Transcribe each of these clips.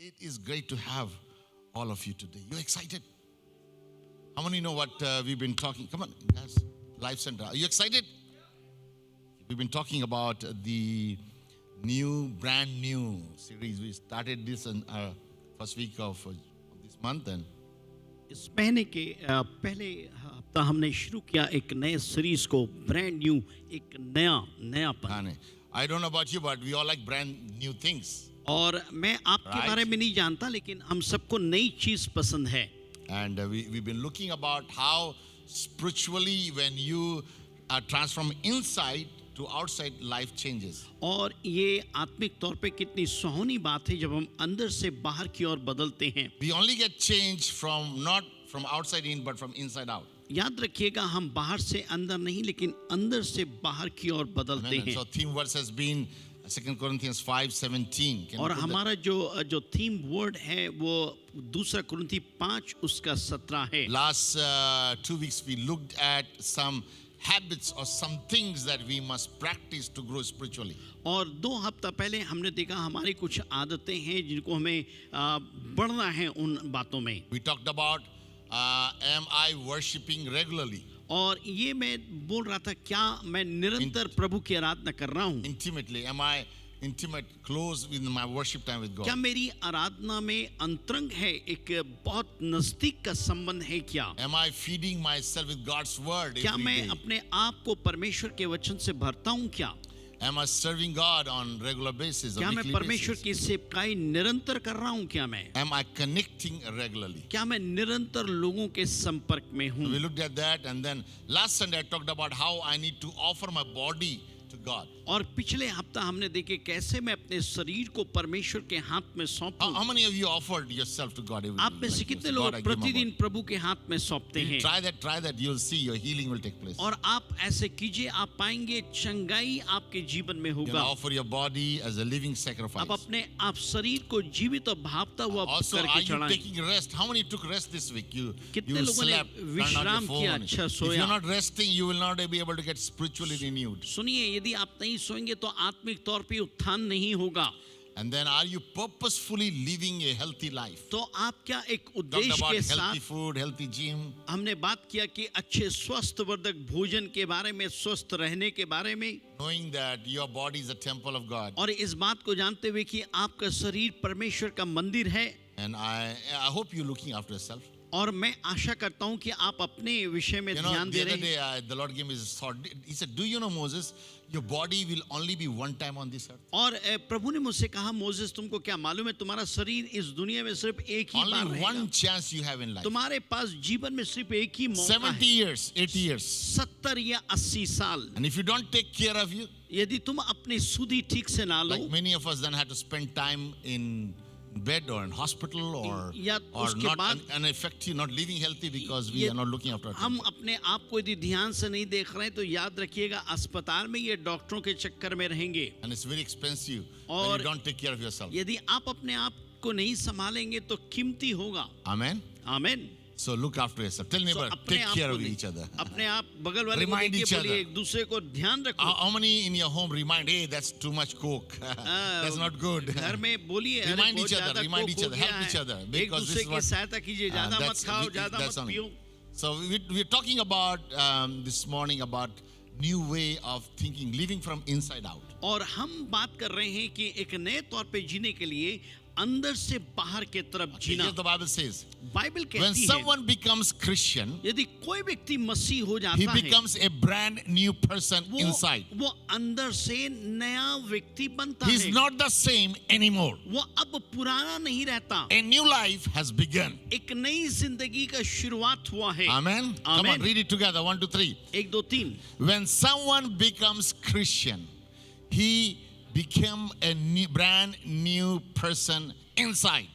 It is great to have all of you today. You excited? How many know what we've been talking? Come on, guys. Life Center. Are you excited? We've been talking about the brand new series. We started this in our first week of this month, and इस महीने के पहले हफ्ता हमने शुरू किया एक नए सीरीज को ब्रांड न्यू एक नयापन। I don't know about you, but we all like brand new things. और मैं आपके बारे में नहीं जानता, लेकिन हम सबको नई चीज पसंद है। And we've been looking about how spiritually when you are transformed inside to outside, life changes. और ये आत्मिक तौर पे कितनी सुहानी बात है जब हम अंदर से बाहर की ओर बदलते हैं। We only get change from not from outside in, but from inside out. याद रखिएगा, हम बाहर से अंदर नहीं, लेकिन अंदर से बाहर की ओर बदलते हैं। So theme verse has been 2 Corinthians 5:17. और हमारा जो थीम वर्ड है वो 2 कुरिन्थी 5 उसका 17 है। Last 2 weeks we looked at some habits or some things that we must practice to grow spiritually. और 2 हफ्ता पहले हमने देखा हमारी कुछ आदतें हैं जिनको हमें बढ़ना है उन बातों में। We talked about am I worshiping regularly? और ये मैं बोल रहा था, क्या मैं निरंतर प्रभु की आराधना कर रहा हूँ? Intimately, am I intimate, close with my worship time with God? क्या मेरी आराधना में अंतरंग है, एक बहुत नजदीक का संबंध है क्या? Am I feeding myself with God's word क्या every मैं day? अपने आप को परमेश्वर के वचन से भरता हूँ क्या? Am I serving God on regular basis? क्या मैं परमेश्वर की सेवकाई निरंतर कर रहा हूँ क्या मैं? Am I connecting regularly? क्या मैं निरंतर लोगों के संपर्क में हूँ? So we looked at that, and then last Sunday I talked about how I need to offer my body to God. और पिछले हफ्ता हमने देखे कैसे मैं अपने शरीर को परमेश्वर के हाथ में सौंपूं। How many of you offered yourself to God every day? आप में से कितने लोग प्रतिदिन प्रभु के हाथ में सौंपते हैं? Try that. You'll see your healing will take place. और आप ऐसे कीजिए, आप पाएंगे चंगाई आपके जीवन में You होगा। offer your body as a living sacrifice. आप अपने आप शरीर को जीवित और भापता हुआ Also, करके are you चढ़ाएं। taking rest? How many took rest this week? You कितने लोगों ने slept, turned on your विश्राम किया, phone. अच्छा If soya? you're not resting, you will not be able to get spiritually renewed. सुनिए, यदि आप नहीं सोएंगे तो आत्मिक तौर पे उत्थान नहीं होगा। And then, are you purposefully living a healthy life? तो आप क्या एक Talked उद्देश्य about के healthy साथ, food, healthy gym. हमने बात किया कि अच्छे स्वस्थवर्धक भोजन के बारे में, स्वस्थ रहने के बारे में, Knowing that your body is a temple of God. और इस बात को जानते हुए कि आपका शरीर परमेश्वर का मंदिर है। And I hope you're looking after yourself. और मैं आशा करता हूं कि आप अपने विषय में You know, ध्यान the दे other रहे हैं। day, the Lord gave me this thought. He said, do you know, Moses, your body will only be one time on this earth? और प्रभु ने मुझसे कहा, मोसेस तुमको क्या मालूम है, तुम्हारा शरीर इस दुनिया में सिर्फ एक ही बार Only one रहेगा। chance you have in life. तुम्हारे पास जीवन में सिर्फ एक ही मौका 70 है, years, 80 years. 70 या 80 साल। And if you don't take care of you, यदि तुम अपनी सुधि ठीक से ना लो, like many of us then had to spend time in bed or in hospital or या उसके not बाद ineffective, not living healthy because we ये are not looking after our हम temple. अपने आप को यदि ध्यान से नहीं देख रहे हैं तो याद रखिएगा, अस्पताल में ये डॉक्टरों के चक्कर में रहेंगे। And it's very expensive when और you don't take care of yourself. यदि आप अपने आप को नहीं संभालेंगे तो कीमती होगा। Amen. आमीन। So look after yourself. Tell So, neighbor, अपने take आप care को of नहीं, each other. अपने आप बगल वाले को Remind देखिए, each बोलिए other. एक दूसरे को ध्यान रखो। How many in your home remind, hey, that's too much coke. That's not good. घर में बोलिए, अरे Remind बहुत each other, ज्यादा remind कोक each हो other, गया help each है। other, एक because this दूसरे is की what- सहायता कीजिए, ज्यादा मत खाओ, ज्यादा that's मत only. पियो। So we're talking about this morning about new way of thinking, living from inside out. और हम बात कर रहे हैं कि एक नए तौर पे जीने के लिए अंदर से बाहर के तरफ जीना। Here's the Bible says, Bible when कहती है, someone becomes Christian, यदि कोई व्यक्ति मसीह हो he जाता है, becomes a brand new person inside. वो अंदर से नया व्यक्ति बनता He's है। not the same anymore. वो अब पुराना नहीं रहता। A new life has begun. एक नई जिंदगी का शुरुआत हुआ है। Amen. Come on, Amen. read it together. 1, 2, 3. 1, 2, 3। When someone becomes Christian, he became a brand new person inside.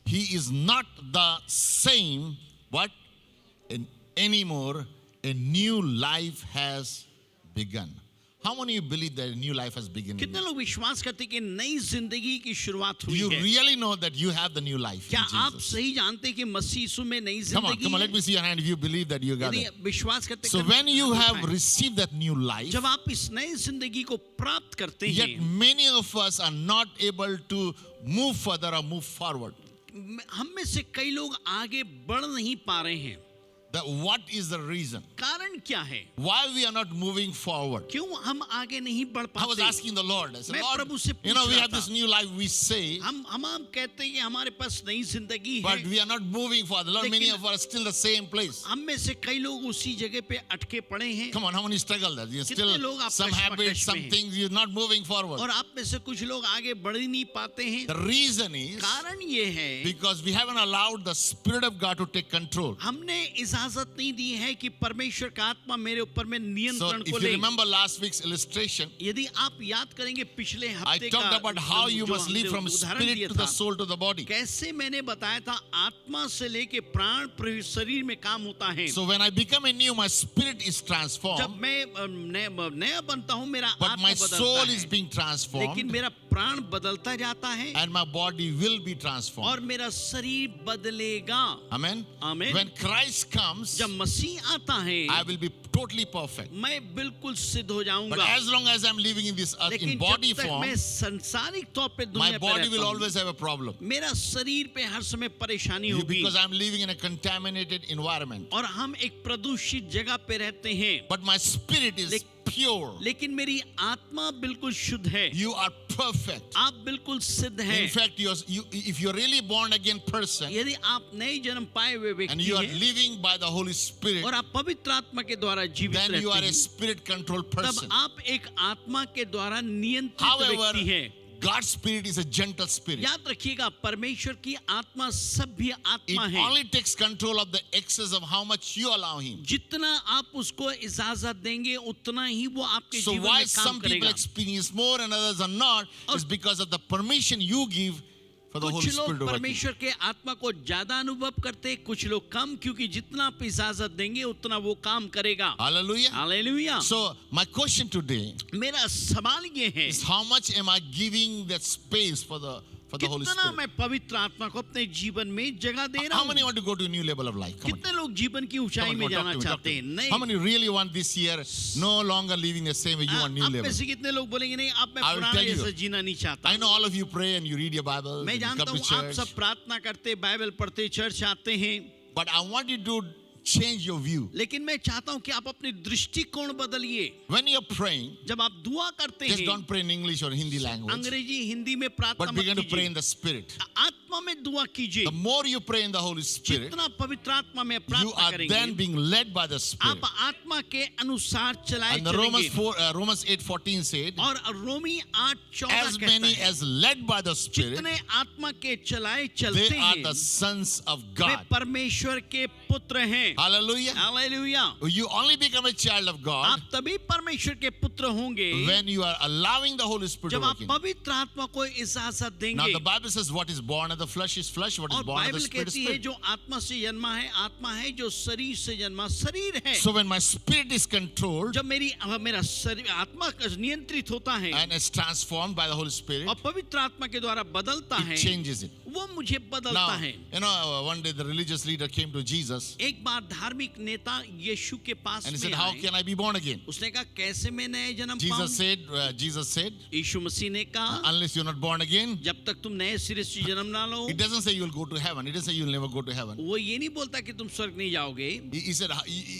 He is not the same what anymore. A new life has begun. How many of you believe that a new life has begun? in कितने you? लोग विश्वास करते हैं कि नई जिंदगी की शुरुआत हुई You है? really know that you have the new life. in क्या आप Jesus. सही जानते हैं कि मसीह यीशु में नई Come on, जिंदगी come on, है? let me see your hand if you believe that you got यदि it. विश्वास करते So हैं, when you हाथ have उठाएं। received that new life, जब आप इस नई जिंदगी को प्राप्त करते yet हैं, many of us are not able to move further or move forward. हम में से कई लोग आगे बढ़ नहीं पा रहे हैं। What is the reason? कारण क्या है? Why we are not moving forward? क्यों हम आगे नहीं बढ़ I was पाते? asking the Lord. I said, मैं Lord, प्रभु से you know, पूछ we रहा have था। this new life, we say, हम कहते हैं कि हमारे पास नई जिंदगी but है, we are not moving forward. Lord, many लेकिन- of us are still the same place. हम में से कई लोग उसी जगह पे अटके पड़े हैं। Come on, how many struggle that? You're still कितने लोग आप some कश्मकश habits, में some हैं? things, you're not moving forward. और आप में से कुछ लोग आगे बढ़ ही नहीं पाते हैं। The reason is कारण ये है, because we haven't allowed the Spirit of God to take control. हमने इजाजत नहीं दी है कि परमेश्वर का आत्मा मेरे ऊपर में So नियंत्रण को if you ले। remember last week's illustration, यदि आप याद करेंगे पिछले I हफ्ते talked का about how you जो must हमने live from उदाहरण spirit दिया to the था, soul to the body. कैसे मैंने बताया था आत्मा से लेके प्राण शरीर में काम होता है। So when I become a new, my spirit is जब transformed, मैं नया बनता हूँ, मेरा but आत्मा my soul बदलता is है, being लेकिन transformed, मेरा प्राण बदलता जाता है and my body will be और transformed. मेरा शरीर बदलेगा। Amen. Amen. When Christ comes, जब मसीह आता है, I will be totally perfect. मैं बिल्कुल सिद्ध हो But जाऊंगा। as long as I'm living in this earth in लेकिन body जब तक form, मैं संसारिक तौर पे my दुनिया पे body will रहता हूँ, always have a problem मेरा शरीर पे हर समय परेशानी होगी because I'm living in a contaminated environment. और हम एक प्रदूषित जगह पे रहते हैं। But my spirit is Lek- pure. लेकिन मेरी आत्मा बिल्कुल शुद्ध है। You are perfect. आप बिल्कुल सिद्ध हैं। In fact, if you're really born again person यदि आप नए जन्म पाए हुए and व्यक्ति you are हैं living by the Holy Spirit, और आप पवित्र आत्मा के द्वारा जीवित then you are रहते a हैं, spirit controlled तब person. आप एक आत्मा के द्वारा नियंत्रित However, व्यक्ति हैं। God's spirit is a gentle spirit. याद रखिएगा, परमेश्वर की आत्मा सभ्य It आत्मा है। only takes control of the excess of how much you allow Him. जितना आप उसको इजाजत देंगे उतना ही वो आपके So जीवन why में काम some people करेगा। experience more and others are not is because of the permission you give for the Holy कुछ लोग Spirit to work in. परमेश्वर के आत्मा को ज्यादा अनुभव करते हैं, कुछ लोग कम, क्योंकि जितना आप इजाजत देंगे उतना वो काम करेगा। Hallelujah. Hallelujah. So my question today मेरा सवाल ये है, is how much am I giving that space for the Holy कितना Spirit? मैं पवित्र आत्मा को अपने जीवन में जगह दे रहा How हूँ। many want to go to a new level of life? Come on. कितने लोग जीवन की Come ऊंचाई on, में come on, जाना talk to me, talk चाहते to हैं? me. नहीं, How many really want this year no longer living the same way? You want new आप level? में से कितने लोग बोलेंगे नहीं, अब मैं I will पुराना tell you. जैसा जीना नहीं चाहता। I know all of you pray and you read your Bible, मैं and you जानता come हूँ to आप church, सब प्रार्थना करते, बाइबल पढ़ते, चर्च आते हैं, but I want you to change your view. लेकिन मैं चाहता हूँ कि आप अपनी दृष्टिकोण बदलिए। When you're praying, जब आप दुआ करते just हैं, don't pray in English or Hindi language, अंग्रेजी हिंदी में प्रार्थना but मत begin to pray in कीजिए, the Spirit. आत्मा में दुआ कीजिए। The more you pray in the Holy Spirit, जितना पवित्र आत्मा में you प्रार्थना are then करेंगे, being led by the Spirit. आप आत्मा के अनुसार चलाए And the चलेंगे। Romans 8:14 said, और रोमी 8:14 as कहता many है, as led by the Spirit, जितने आत्मा के चलाए they चलते are हैं, the sons of way God. परमेश्वर के पुत्र हैं। Hallelujah. Hallelujah. You only become a child of God आप तभी परमेश्वर के पुत्र होंगे when you are allowing the Holy Spirit to जब आप work in. पवित्र आत्मा को इजाजत Now देंगे। the Bible says what is born of the flesh is flesh, what is और born of the Bible Spirit is कहती है spirit. जो आत्मा से जन्मा है आत्मा है, जो शरीर से जन्मा शरीर है। So when my spirit is controlled जब मेरा शरीर आत्मा नियंत्रित होता है and is transformed by the Holy Spirit, और पवित्र आत्मा के द्वारा बदलता it है, changes it. वो मुझे बदलता Now, है। you know, one day the religious leader came to Jesus एक बार धार्मिक नेता यीशु के पास and he में said, how आए। can I be born again? उसने कहा कैसे मैं नए जन्म पाऊं? Jesus said, यीशु मसीह ने कहा unless you're not born again, जब तक तुम नए सिरे से जन्म ना लो। it doesn't say you'll go to heaven. It doesn't say you'll never go to heaven. वो ये नहीं बोलता कि तुम स्वर्ग नहीं जाओगे, He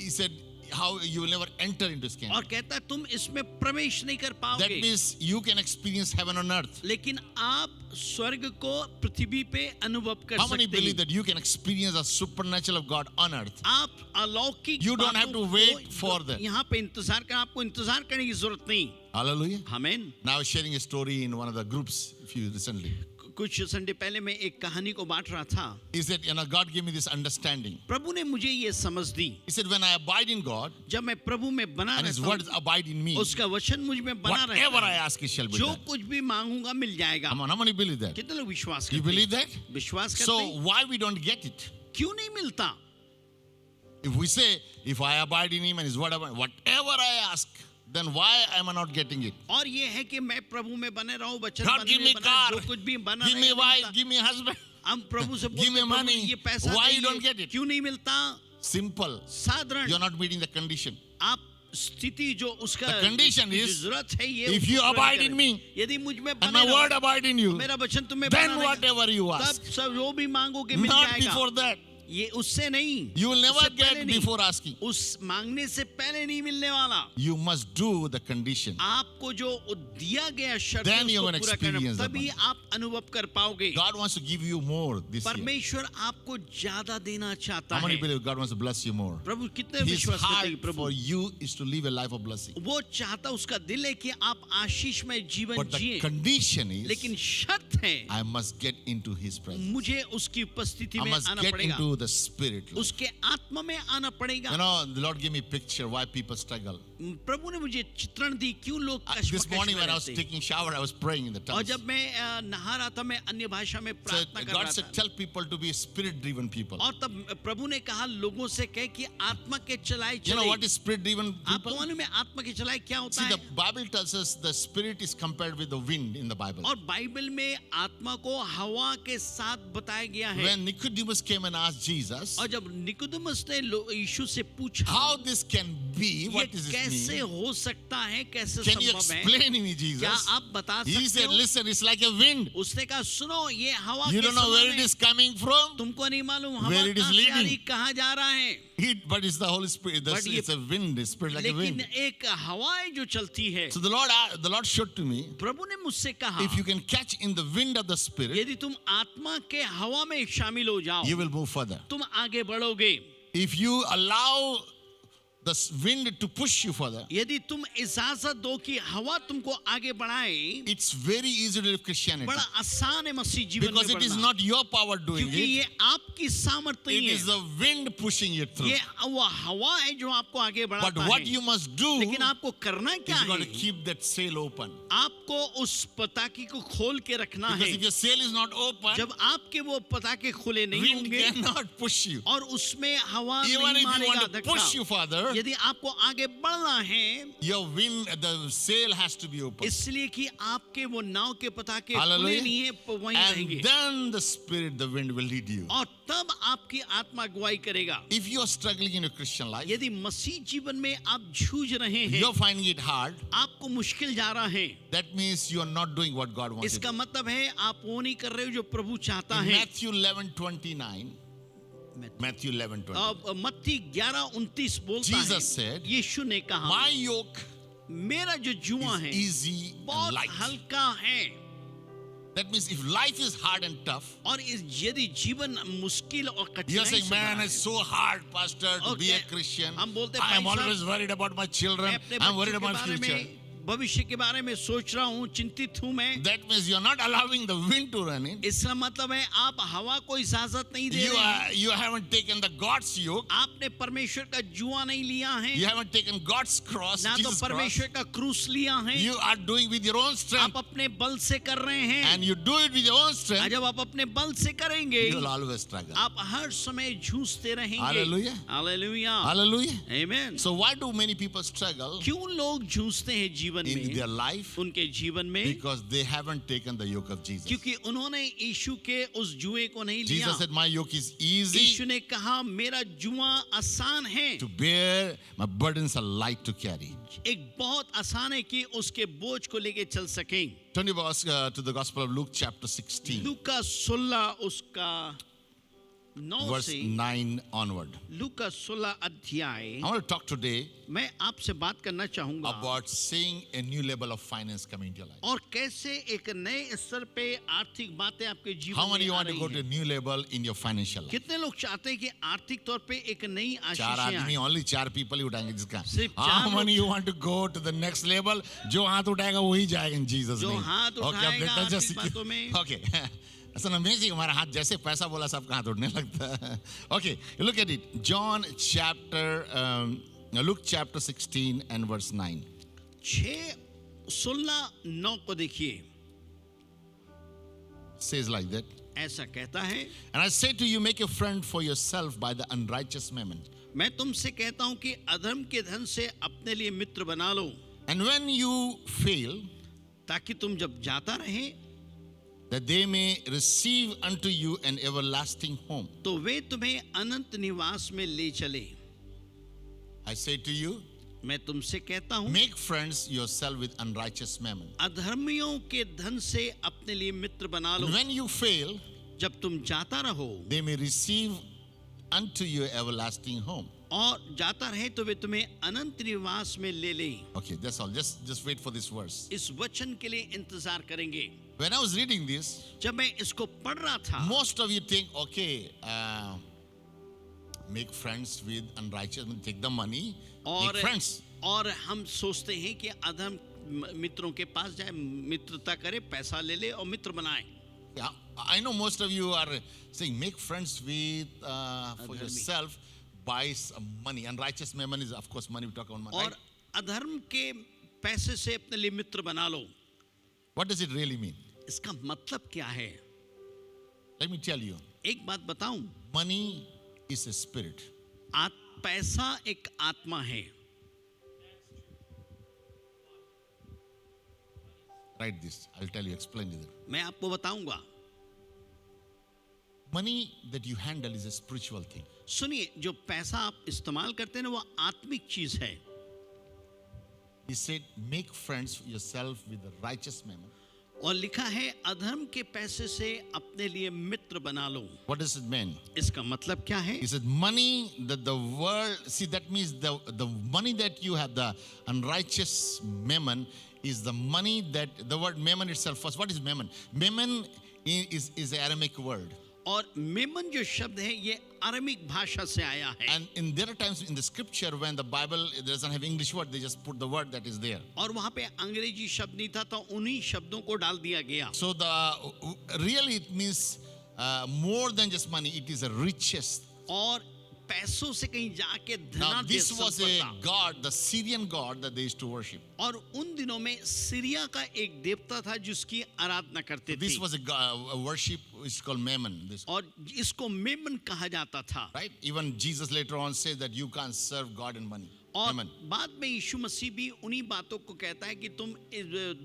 said how you will never enter into his kingdom. और कहता है तुम इसमें प्रवेश नहीं कर That पाओगे, means you can experience heaven on earth. लेकिन आप स्वर्ग को पृथ्वी पे अनुभव कर How many सकते believe हैं। that you can experience the supernatural of God on earth? आप अलौकिक You don't have to बातों wait को for that. यहाँ पे इंतजार कर, आपको इंतजार करने की जरूरत नहीं। Hallelujah. आमीन। Now I was sharing a story in one of the groups a few recently. कुछ संडे पहले मैं एक कहानी को बांट रहा था। He said, God gave me this understanding. प्रभु ने मुझे ये समझ दी, He said, when I abide in God जब मैं प्रभु में बना and his रहता words हूँ, abide in me, उसका वचन मुझ में बना whatever रहता I है, ask, it shall be जो done. कुछ भी मांगूंगा मिल जाएगा। Come on, how many believe that? कितने लोग विश्वास You करते believe हैं? that? विश्वास करते So हैं? why we don't get it? क्यों नहीं मिलता? If we say, if I abide in him and his word abide, whatever I ask, then why am I not getting it? और ये है कि मैं प्रभु में बने रहूं, वचन God, बने give me में बना, car, जो कुछ भी बना give रहे me नहीं wife, मिलता। give me husband. हम प्रभु से Give me बोलते, money. प्रभु ये पैसा Why you चाहिए, don't get it? क्यों नहीं मिलता? Simple. साधारण, You're not meeting the condition. आप स्थिति जो उसका The condition जो is, जरूरत है ये if you उसको पूरा abide in करें। me, यदि मुझ में and बने my रहो, word abide in you, मेरा वचन तुम्हें then बना रहेगा, whatever you तब ask, सब जो भी मांगोगे मिल not जाएगा। before that. ये उससे नहीं, You will never उससे पहले get नहीं, before asking. उस मांगने से पहले नहीं मिलने वाला। You must do the condition. आपको जो दिया गया शर्त Then है you're उसको gonna पूरा करना, experience the तभी आप अनुभव कर पाओगे। God wants to give you more this year. परमेश्वर आपको ज्यादा देना चाहता How many है। believe God wants to bless you more? प्रभु कितने His विश्वास करते हैं heart कि प्रभु for you is to live a life of blessing. वो चाहता, उसका दिल है कि आप आशीष में जीवन But the जिए, condition लेकिन is शर्त है I must get into His presence. मुझे उसकी उपस्थिति I में must आना get पड़ेगा, into the Spirit. उसके आत्मा में आना पड़ेगा। You know, the Lord gave me a picture why people struggle. प्रभु ने मुझे चित्रण दी क्यों लोग This कश्मकश morning में when I was रहते हैं। taking shower, I was praying in the और tongues. जब मैं नहा रहा था, मैं अन्य भाषा में So प्रार्थना कर God रहा said, था, tell people to be spirit-driven people. और तब प्रभु ने कहा लोगों से कहे कि आत्मा के चलाए You know चले। what is spirit-driven आपको people? मालूम है आत्मा के चलाए क्या होता See, है? the Bible tells us the Spirit is compared with the wind in the Bible. और बाइबल में आत्मा को हवा के साथ बताया गया है। When Nicodemus came and asked Jesus, और जब निकोदेमुस ने यीशु से पूछा how this can be, ये what does this कैसे mean? हो सकता है, कैसे Can you संभव है, explain me, क्या Jesus? आप बता He सकते said, हो? listen, it's like a wind. उसने कहा सुनो, ये हवा You के don't know where समान it है, is coming from, तुमको नहीं मालूम हवा where it is कहाँ से आ रही, leading. कहाँ जा रहा है, but it's the Holy Spirit. But It's a wind, it's spirit like a लेकिन wind. एक हवा है जो चलती है। So the Lord showed to me, प्रभु ने मुझसे कहा if you can catch in the wind of the Spirit, यदि तुम आत्मा के हवा में शामिल हो जाओ, you will move further. तुम आगे बढ़ोगे। If you allow the wind to push you further, यदि तुम इजाजत दो कि हवा तुमको आगे बढ़ाए, it's very easy to live Christianity. बड़ा आसान है मसीह जीवन Because में it is बढ़ना, not your power doing क्योंकि it. ये आपकी सामर्थ्य It नहीं is है, the wind pushing it through. ये वो हवा है जो आपको आगे But बढ़ाता what है। you must do लेकिन आपको करना क्या is got to है? keep that sail open. आपको उस पताके को खोल के रखना Because है। if your sail is not open, जब आपके वो पताके खुले नहीं wind होंगे cannot push you. और उसमें हवा Even नहीं if you मारेगा want to push you धक्का, further, यदि आपको आगे बढ़ना है, your wind, the sail has to be open. इसलिए कि आपके वो नाव के पताके खुले Hallelujah. नहीं है, वहीं And रहेंगे, then the Spirit, the wind will lead you. और तब आपकी आत्मा अगुवाई करेगा। If you are struggling in your Christian life, यदि मसीह जीवन में आप जूझ रहे हैं, you're finding it hard, आपको मुश्किल जा रहा है, that means you are not doing what God wants you to इसका do. मतलब है आप वो नहीं कर रहे हो जो प्रभु चाहता In है। Matthew 11:29, Matthew 11:29, अब मत्ती 11:29 बोलता है, Jesus said, यीशु ने कहा my yoke मेरा जो जुआ is है easy and बहुत light. हल्का है। That means if life is hard and tough, और यदि जीवन मुश्किल और you're कठिनाई saying, से man, भरा it's है, so hard, Pastor, to be a Okay. Christian. हम बोलते I am भाई साहब, always worried about my children. मैं अपने I'm worried बच्चों के about my बारे future. में, भविष्य के बारे में सोच रहा हूँ, चिंतित हूँ मैं। That means you're not allowing the wind to run in. इसका मतलब है आप हवा को इजाजत नहीं दे रहे हैं, You haven't taken the God's yoke. आपने परमेश्वर का जुआ नहीं लिया है, You haven't taken God's cross, ना तो Jesus' cross. परमेश्वर का क्रूस लिया है, You are doing with your own आप strength. अपने बल से कर रहे हैं। And you do it with your own और strength, जब आप अपने बल से करेंगे, you will always struggle. आप हर समय जूझते रहेंगे। Hallelujah. Hallelujah, Hallelujah. Amen. So why do many people struggle क्यों लोग जूझते हैं जीवन in में, their life? उनके जीवन में? Because they haven't taken the yoke of Jesus. क्योंकि उन्होंने यीशु के उस जुए को नहीं लिया। Jesus said, my yoke is easy यीशु ने कहा मेरा जुआ आसान है, to bear, my burdens are light to carry. एक बहुत आसान है कि उसके बोझ को लेके चल सकें। Turn your verse to the Gospel of Luke chapter 16, लूका 16 उसका 9 verse से 9 onward. लूका 16 अध्याय। I want to talk today मैं आपसे बात करना चाहूंगा about seeing a new level of finance coming into your life. और कैसे एक नए स्तर पे आर्थिक बातें आपके जीवन How many में you आ want to रही go to a हैं। new level in your financial life? कितने लोग चाहते हैं कि आर्थिक तौर पे एक नई चार आशीषें आदमी, आएं? only 4 people ही उठाएंगे जिसका. सिर्फ How 4 many लोग- you want to go to the next level? जो हाथ उठाएगा वही जाएगा in Jesus जो name. हाथ Okay, अब उठाएगा देखते हैं आर्थिक जैसे बातों में। Okay. It's an amazing, हमारा हाथ जैसे पैसा बोला सबका हाथ उठने लगता है. Okay, look at it. Luke chapter 16 and verse 9. 6:16-9 को देखिए, Says like that. ऐसा कहता है, And I say to you, make a friend for yourself by the unrighteous mammon. मैं तुमसे कहता हूं कि अधर्म के धन से अपने लिए मित्र बना लो, And when you fail, ताकि तुम जब जाता रहे that they may receive unto you an everlasting home. तो वे तुम्हें अनंत निवास में ले चले। I say to you, मैं तुमसे कहता हूँ, make friends yourself with unrighteous mammon. अधर्मियों के धन से अपने लिए मित्र बना लो। And when you fail, जब तुम जाता रहो they may receive unto you everlasting home. और जाता रहे तो वे तुम्हें अनंत निवास में ले ले। Okay, that's all. Just wait for this verse. इस वचन के लिए इंतजार करेंगे। When I was reading this, जब मैं इसको पढ़ रहा था, most of you think, okay, make friends with unrighteous, take the money, make friends. और हम सोचते हैं कि अधम मित्रों के पास जाए, मित्रता करे, पैसा ले ले और मित्र बनाए। Yeah, I know most of you are saying, make friends with for yourself, buy some money. Unrighteous mammon is, of course, money. We talk about money. और Right? अधर्म के पैसे से अपने लिए मित्र बना लो। What does it really mean? इसका मतलब क्या है? Let me tell you. एक बात बताऊं, Money is a spirit. पैसा एक आत्मा है। Write this. I'll tell you, explain it. मैं आपको बताऊंगा। Money that you handle is a spiritual thing. सुनिए, जो पैसा आप इस्तेमाल करते हैं ना, वो आत्मिक चीज है। He said, make friends yourself with the righteous mammon. और लिखा है, अधर्म के पैसे से अपने लिए मित्र बना लो। What does it mean? इसका मतलब क्या है? He said, money that the world, see, that means the money that you have, the unrighteous mammon, is the money that, the word mammon itself first. What is mammon? Mammon is an Aramaic word. और मेमन जो शब्द है ये अरमिक भाषा से आया है। And there are times in the scripture when the Bible doesn't have English word, they just put the word that is there. और वहाँ पे अंग्रेजी शब्द नहीं था तो उन्हीं शब्दों को डाल दिया गया। So really it means more than just money. It is a richest. और पैसों से कहीं जाके Now धनाढ्य this was a संपदा। god, the Syrian god that they used to worship. और उन दिनों में सीरिया का एक देवता था जिसकी आराधना करते This थे। was a worship, it's called Mammon. This, और इसको मेमन कहा जाता था। right? Even Jesus later on says that you can't serve God and money. और Mammon. बाद में यीशु मसीह भी उन्हीं बातों को कहता है कि तुम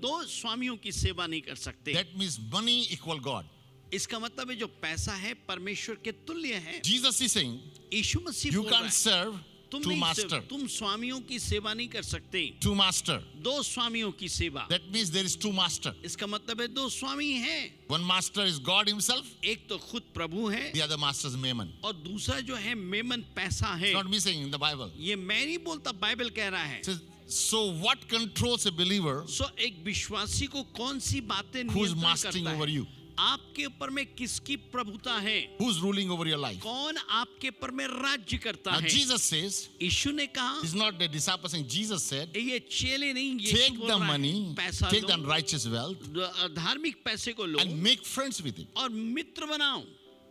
दो स्वामियों की सेवा नहीं कर सकते। That means money equal God. इसका मतलब है जो पैसा है परमेश्वर के तुल्य है। Jesus is saying Yeshu Masih you बोल रहा can't है, serve तुम two नहीं master. तुम स्वामियों की सेवा नहीं कर सकते। Two master. दो स्वामियों की सेवा, That means there is two master. इसका मतलब है दो स्वामी हैं। One master is God himself. एक तो खुद प्रभु है The other master is Mammon. और दूसरा जो है मेमन पैसा है। It's not me saying in the Bible. ये मैं नहीं बोलता, बाइबल कह रहा है। It says, so what controls a believer एक विश्वासी को कौन सी बातें who's नियंत्रण mastering करता over है? you? आपके ऊपर में किसकी प्रभुता है? Who's ruling over your life? कौन आपके ऊपर में राज्य करता Now है? Jesus says, यीशु ने कहा, it's not the disciples saying, Jesus said, ये चेले नहीं, यीशु take बोल the रहा है, money, पैसा take the low, unrighteous wealth धार्मिक पैसे को लो and make friends with it. और मित्र बनाओ।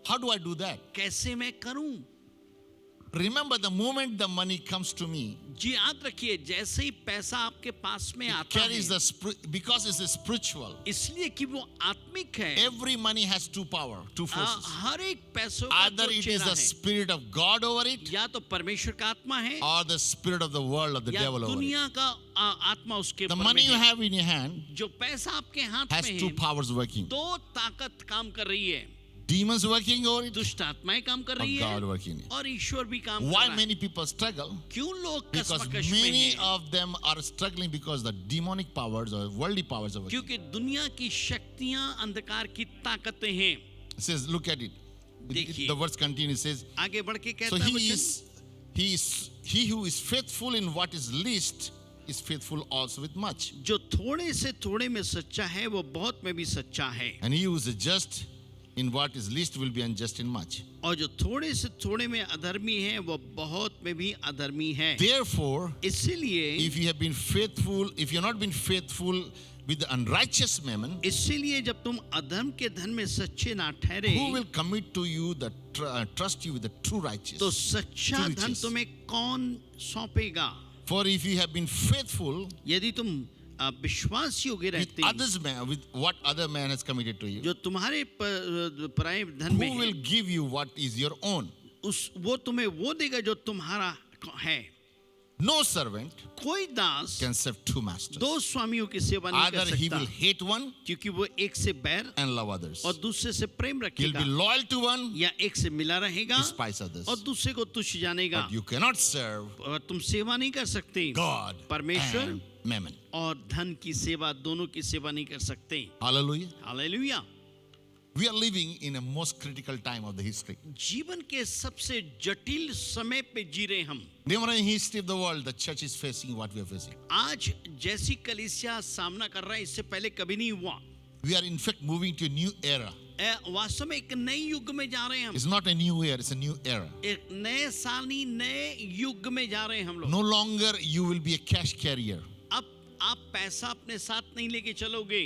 How do I do that? कैसे मैं करूं? Remember, the moment the money comes to me, जी याद रखिए, जैसे ही पैसा आपके पास में आता carries है, because it's a spiritual, इसलिए कि वो आत्मिक है। every money has two power, two forces. हर एक पैसों का Either दो it is चेहरा the है, spirit of God over it या तो परमेश्वर का आत्मा है or the spirit of the world of the या devil over it. दुनिया का आत्मा उसके The ऊपर money में you है। have in your hand जो पैसा आपके हाथ has में two है, powers working. दो ताकत काम कर रही है। Demons working over it, दुष्ट आत्माएं काम कर or रही God है working it. और ईश्वर भी काम कर Why रहा है। many people struggle? क्यों लोग Because कशमकश में many हैं? of them are struggling because the demonic powers or worldly powers are working. क्योंकि दुनिया की शक्तियां, अंधकार की ताकतें हैं। It says, look at it. देखिए। The verse continues, it says, आगे बढ़ के so कहता है he who is faithful in what is least is faithful also with much. जो थोड़े से थोड़े में सच्चा है वो बहुत में भी सच्चा है, And he who is just in what is least will be unjust in much. और जो थोड़े से थोड़े में अधर्मी है वो बहुत में भी अधर्मी है। Therefore, इसीलिए if you have been faithful, if you have not been faithful with the unrighteous mammon, इसीलिए जब तुम अधर्म के धन में सच्चे ना ठहरे who will commit to you the trust you with the true righteous? तो सच्चा True धन riches. तुम्हें कौन सौंपेगा? For if you have been faithful यदि तुम विश्वास योग्य with रहते others man, with what other man has committed to you, जो तुम्हारे पराये धन who में will है, give you what is your own? वो तुम्हें वो देगा जो तुम्हारा है। No servant कोई दास can serve two masters. दो स्वामियों की सेवा नहीं कर Either he सकता, will hate one क्योंकि वो एक से बैर and love others. और दूसरे से प्रेम He'll रखेगा, be loyal to one, या एक से मिला रहेगा despise others. और दूसरे को तुच्छ जानेगा। But you cannot serve और तुम सेवा नहीं कर सकते, God परमेश्वर and mammon. और धन की सेवा, दोनों की सेवा नहीं कर सकते। Hallelujah. Hallelujah. We are living in a most critical time of the history. जीवन के सबसे जटिल समय पे जी रहे हम। Never in history of the world the church is facing what we are facing. आज जैसी कलीसिया सामना कर रहा है, इससे पहले कभी नहीं हुआ। We are in fact moving to a new era. वास्तव में एक नए युग में जा रहे हैं हम। It's not a new era, it's a new era. एक नए सालनी नए युग में जा रहे हैं हम लोग। No longer you will be a cash carrier. अब आप पैसा अपने साथ नहीं लेके चलोगे,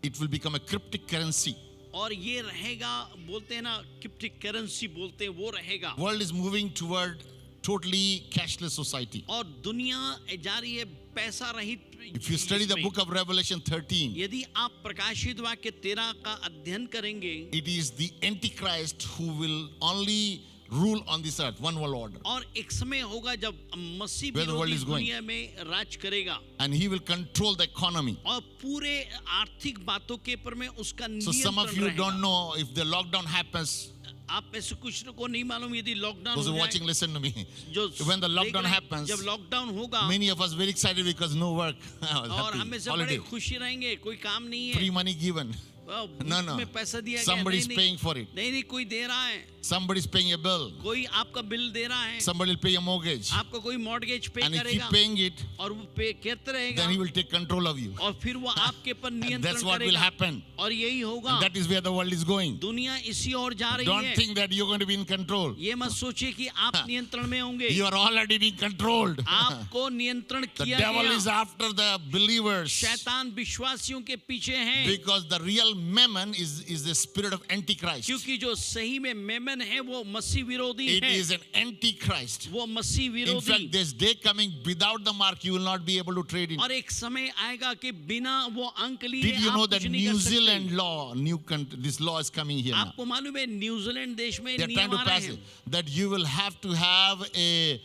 It will become a cryptic currency. और ये रहेगा, बोलते हैं ना क्रिप्टिक करेंसी बोलते हैं, वो रहेगा। World is moving toward totally cashless society. और दुनिया जा रही है पैसा रहित। If you study the book of Revelation 13, यदि आप प्रकाशित वाक्य 13 का अध्ययन करेंगे, it is the Antichrist who will only rule on this earth, one world order. और एक समय होगा जब मसीह Where the world विरोधी is going. दुनिया में राज करेगा And he will control the economy. और पूरे आर्थिक बातों के ऊपर में उसका So some of नियंत्रण you रहेगा। don't know if the lockdown happens. आप में से कुछ को नहीं मालूम, यदि लॉकडाउन Those हो who are जाए, watching, listen to me. जो When the देख lockdown रहे हैं, happens, जब लॉकडाउन होगा many of us very excited because no work. I was और happy. हमें से Holiday. बड़े खुशी रहेंगे, कोई काम नहीं Free है, money given. No, no. में पैसा दिया गया, Somebody is नहीं, paying for it. नहीं, कोई दे रहा है, Somebody is paying a bill. कोई आपका बिल दे रहा है, Somebody will pay a mortgage. आपको कोई मॉर्गेज पे And if you करेगा paying it, और वो पे करते रहेगा, then he will take control of you. और फिर वो आपके पर And नियंत्रण that's what will करेगा, happen. और यही होगा। And that is where the world is going. दुनिया इसी ओर जा रही Don't है। think that you're going to be in control. ये मत सोचिए कि आप नियंत्रण में होंगे, You are already being controlled. आपको नियंत्रण The किया devil is गया। after the believers. शैतान विश्वासियों के पीछे है, Because the real mammon is the spirit of Antichrist. क्योंकि जो सही में मेमन है वो मसीह विरोधी It है, is an Antichrist. वो मसीह In fact, विरोधी। there's day coming without the mark, you will not be able to trade in. और एक समय आएगा कि बिना वो अंक लिए Did you आप know कुछ that नहीं New कर सकते। Zealand law, new country, this law is coming here now. आपको मालूम है न्यूजीलैंड देश में They're trying नियम to आ रहे pass हैं it that you will have to have a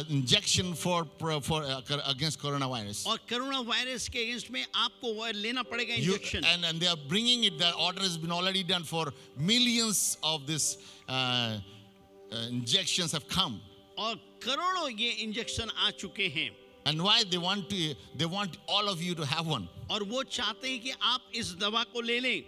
injection for against coronavirus. और कोरोना वायरस के अगेंस्ट में आपको वो लेना पड़ेगा You, injection. and they are bringing it. The order has been already done for millions of this injections have come. और करोड़ों ये इंजेक्शन आ चुके हैं, And why they want all of you to have one. और वो चाहते हैं कि आप इस दवा को ले लें।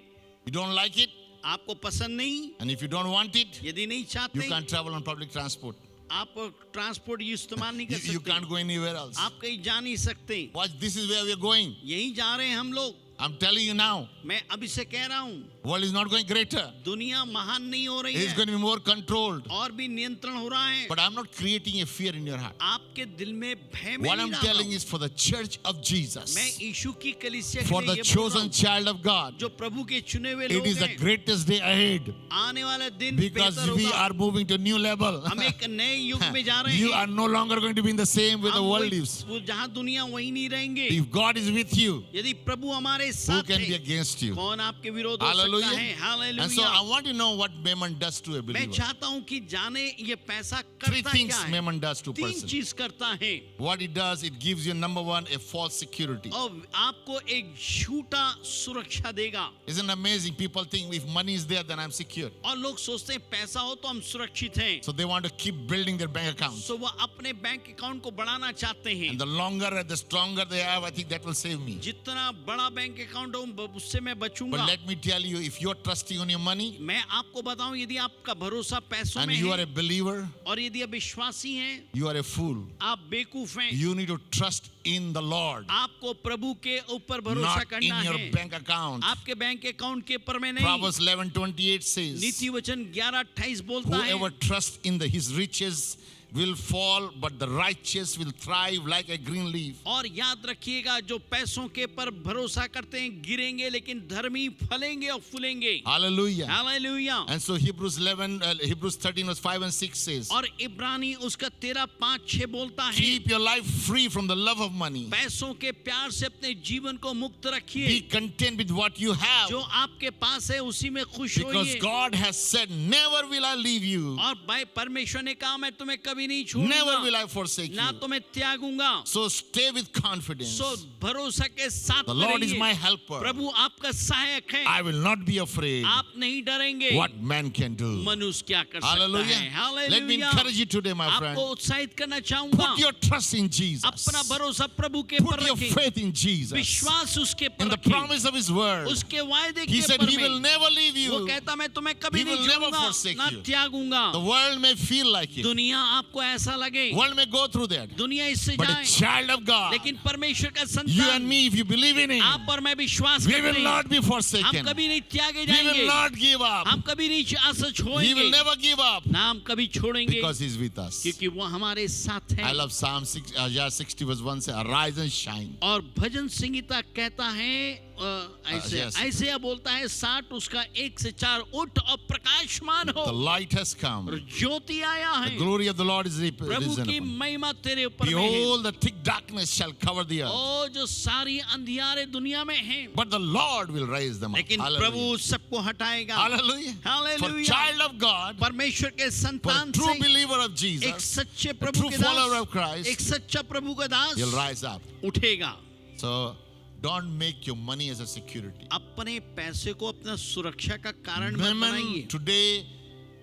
You don't like it, आपको पसंद नहीं, and if you don't want it, यदि नहीं you चाहते, can't travel on public transport. आप ट्रांसपोर्ट इस्तेमाल नहीं कर You can't सकते, go anywhere else. आप कहीं जा नहीं सकते। Watch, this is where we are going. यहीं जा रहे हैं हम लोग। I'm telling you now, मैं अभी से कह रहा हूँ, world is not going greater. दुनिया महान नहीं हो रही It's है, going to be more controlled. और भी नियंत्रण हो रहा है। But I'm not creating a fear in your heart. आपके दिल में भय में What नहीं I'm डाल रहा telling हूँ। is for the church of Jesus, मैं यीशु की कलीसिया के for लिए the ये बोल रहा chosen हूँ, child of God. जो प्रभु के चुने हुए It लोग is the हैं, greatest day ahead आने वाला दिन because बेहतर we होगा। are moving to a new level. हम एक नए युग में जा रहे You हैं। are no longer going to be in the same way the हम world वही- lives. वो जहाँ दुनिया वही नहीं रहेंगे। If God is with you, यदि प्रभु हमारे who साथ can be है, against you? कौन आपके विरोध हो सकता Hallelujah. है? And so I hallelujah. want to know what mammon does to a मैं believer. चाहता हूँ कि जाने ये पैसा Three करता things क्या है। mammon does to a तीन person. चीज करता है, What it does, it gives you number one, a false security. और आपको एक झूठा सुरक्षा देगा। Isn't it amazing? People think if money is there, then I'm secure. और लोग सोचते हैं पैसा हो तो हम सुरक्षित हैं, So they want to keep building their bank accounts. तो वो अपने बैंक अकाउंट को बढ़ाना चाहते हैं। And the longer and the stronger they have, I think that will save me. जितना बड़ा बैंक अकाउंट हो उससे मैं But बचूंगा। let me tell you, if you're trusting on your money मैं आपको बताऊं, यदि आपका भरोसा पैसों and में you are है a believer, और यदि आप विश्वासी हैं, you are a fool. आप बेवकूफ हैं। You need to trust in the Lord, आपको प्रभु के ऊपर भरोसा not in करना your है, bank account. आपके बैंक अकाउंट के ऊपर में नहीं। Proverbs 11:28 says, नीति वचन 11:28 बोलता है, whoever trusts in his riches will fall, but the righteous will thrive like a green leaf. और याद रखिएगा, जो पैसों के पर भरोसा करते हैं गिरेंगे, लेकिन धर्मी फलेंगे और फूलेंगे। Hallelujah. Hallelujah. And so Hebrews 13 verse 5 and 6 says, और इब्रानी उसका 13:5-6 बोलता है, keep your life free from the love of money. पैसों के प्यार से अपने जीवन को मुक्त Be रखिए। content with what you have, जो आपके पास है उसी में खुश because होइए। God has said, never will I leave you, और भाई परमेश्वर ने कहा, मैं तुम्हें कभी कभी नहीं Never will छोड़ूंगा, I forsake ना you. तो मैं त्यागूंगा। So stay with confidence. सो भरोसा के साथ The Lord is रहिए। my helper. प्रभु आपका सहायक है, I will not be afraid आप नहीं डरेंगे। what man can do. मनुष्य क्या कर सकता Hallelujah. है? Let me hallelujah. encourage you today, my friend. आपको उत्साहित करना चाहूंगा, Put your trust in Jesus. अपना भरोसा प्रभु के Put पर your रखें, faith in Jesus. विश्वास उसके In पर the रखें, promise of His word. उसके वायदे He के said पर He will में। never leave वो you. कहता मैं तुम्हें कभी He नहीं will never छोड़ूंगा, forsake ना you. त्यागूंगा। The world may feel like it. दुनिया आपको ऐसा लगे, World may go through that. दुनिया इससे But a जाए, child of God, लेकिन परमेश्वर का you संतान, and me, if you believe in Him, आप और मैं विश्वास we करते will हैं, not be हम forsaken. कभी नहीं त्यागे We जाएंगे, will not give up. हम कभी नहीं आशा He छोड़ेंगे, will never give up ना हम कभी छोड़ेंगे, because He's with us. क्योंकि वो हमारे साथ I है। love Psalm 60 verse 1 say, arise and shine. और भजन संगीता कहता है ऐसे yes. ऐसे बोलता है 60 उसका 1 से 4, उठ और प्रकाशमान हो, The light has और come. ज्योति आया The है, glory of the Lord is Prabhu risen की upon. महिमा तेरे ऊपर में है। Behold, the thick darkness shall cover the earth. ओ जो सारी अंधियारे दुनिया में हैं, But the Lord will raise them up. लेकिन Hallelujah. प्रभु सबको हटाएगा। Hallelujah. For hallelujah. child of God, परमेश्वर के for a संतान true से, believer of एक Jesus, सच्चे a प्रभु true के follower of दास, Christ, एक सच्चा प्रभु का दास he'll rise up. उठेगा। So don't make your money as a security. अपने पैसे को अपना सुरक्षा का कारण मत Mammon बनाइए। today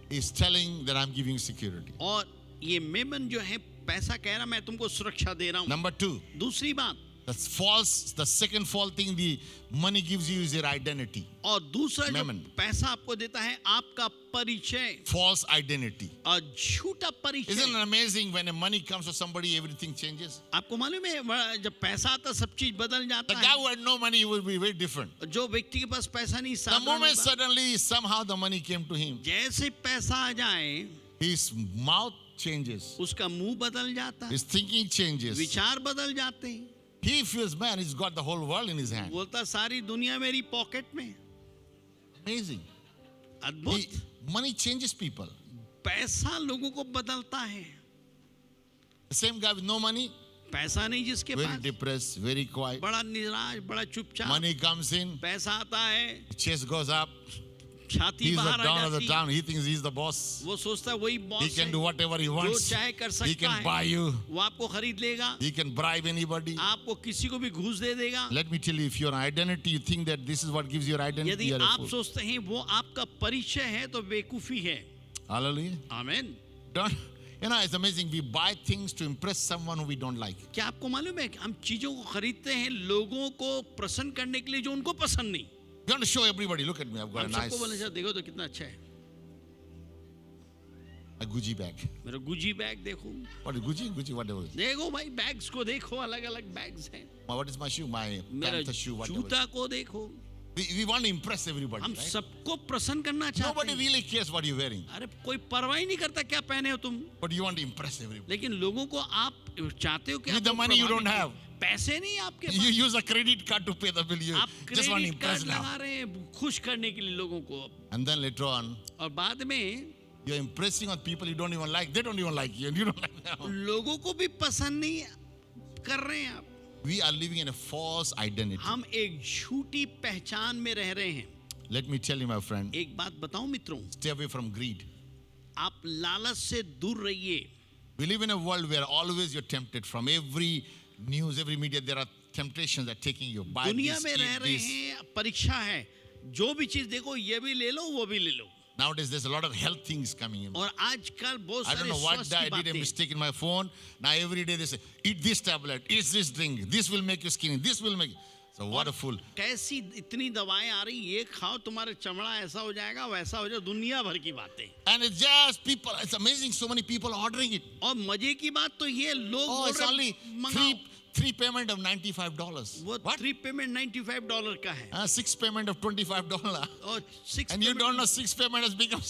is telling that I'm giving security. और ये मेमन जो है पैसा कह रहा मैं तुमको सुरक्षा दे रहा हूँ। Number two, दूसरी बात, that's false. The second false thing the money gives you is your identity. और दूसरा जो मेमन। पैसा आपको देता है आपका परिचय, False identity. और झूठा परिचय। Isn't it amazing when a money comes to somebody, everything changes? आपको मालूम है जब पैसा आता सब चीज बदल The जाता guy है। who had no money will be very different. जो व्यक्ति के पास पैसा नहीं, The साधारण moment होगा। suddenly somehow the money came to him, जैसे पैसा आ जाए his mouth changes, उसका मुंह बदल जाता है, his thinking changes. विचार बदल जाते हैं। He feels, man, he's got the whole world in his hand. बोलता सारी दुनिया मेरी पॉकेट में। Amazing. अद्भुत। Money changes people. पैसा लोगों को बदलता है। The same guy with no money, पैसा नहीं जिसके very पास, depressed, very quiet. बड़ा निराश, बड़ा चुपचाप। Money comes in, पैसा आता है, chest goes up. छाती He's the बाहर आ down of the जाती, town. He thinks he's the boss. वो सोचता है वही He बॉस can है, do whatever he जो wants. चाहे कर He सकता can है, buy you. वो आपको खरीद लेगा, He can bribe anybody. आपको किसी को भी घूस दे देगा। Let me tell you, if your identity, you think that this is what gives your identity, यदि you're a आप fool. सोचते हैं वो आपका परिचय है तो बेवकूफी है। Hallelujah. आमीन। Don't, you know, it's amazing. We buy things to impress someone who we don't like. क्या आपको मालूम है कि हम चीजों को खरीदते हैं लोगों को प्रसन्न करने के लिए जो उनको पसंद नहीं। We want to show everybody, look at me, I've got a हम nice सबको बोलने से देखो तो कितना अच्छा है, a Gucci bag. मेरा गुजी बैग देखो, What is Gucci? Gucci, whatever. देखो भाई बैग्स को देखो, अलग अलग बैग्स हैं। What is my shoe? My मेरा Panther shoe, whatever. जूता को देखो। We want to impress everybody, हम right? सबको प्रसन्न करना चाहते Nobody हैं। really cares what you're wearing, अरे कोई परवाह ही नहीं करता क्या पहने हो तुम, but you want to impress everybody. लेकिन लोगों को आप चाहते हो कि With the आपको money you don't प्रभावित have. करें। पैसे नहीं आपके You pass, use a credit card to pay the bill. You आप just want to credit impress card now. लगा रहे हैं खुश करने के लिए लोगों को, And then later on, और बाद में you're impressing on people you don't even like. They don't even like you, and you don't like them. लोगों को भी पसंद नहीं कर रहे हैं आप। We are living in a false identity. हम एक झूठी पहचान में रह रहे हैं। Let me tell you, my friend, एक बात बताऊं मित्रों, stay away from greed. आप लालच से दूर रहिए। We live in a world where always you're tempted from every news, every media. There are temptations that are taking you. Buy दुनिया this, में रह eat रहे this. हैं, परीक्षा है, जो भी चीज देखो ये भी ले लो वो भी ले लो। Nowadays, there's a lot of health things coming in. और आजकल बहुत I don't सारे know what स्वास्थ्य I की did a बातें। mistake in my phone. Now every day they say, eat this tablet, eat this drink. This will make you skinny. This will make. So what a fool. कैसी इतनी दवाएं आ रही, ये खाओ तुम्हारा चमड़ा ऐसा हो जाएगा वैसा हो जाएगा, दुनिया भर की बातें। And it's just people. It's amazing. So many people ordering it. और मजे की बात तो ये लोग Oh, बोल it's रहे, only मंगाओ। three payment of $95. वो What? 3 पेमेंट $95 का है, 6 payment of $25. और 6 And you don't know 6 payment has become,